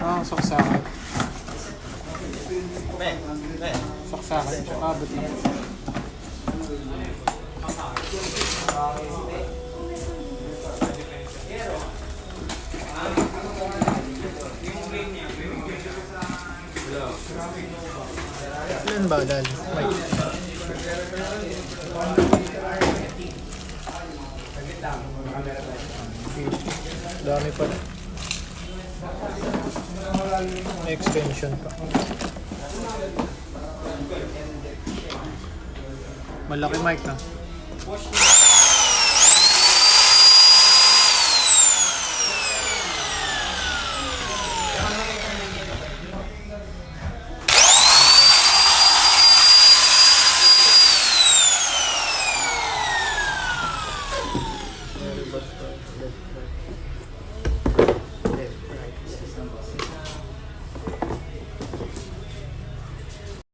saksakan. Be, be. Saksakan. Tsaka abot lang. Ilan ba dahil? Mike. Dami pa na. May extension pa. Malaki mic na.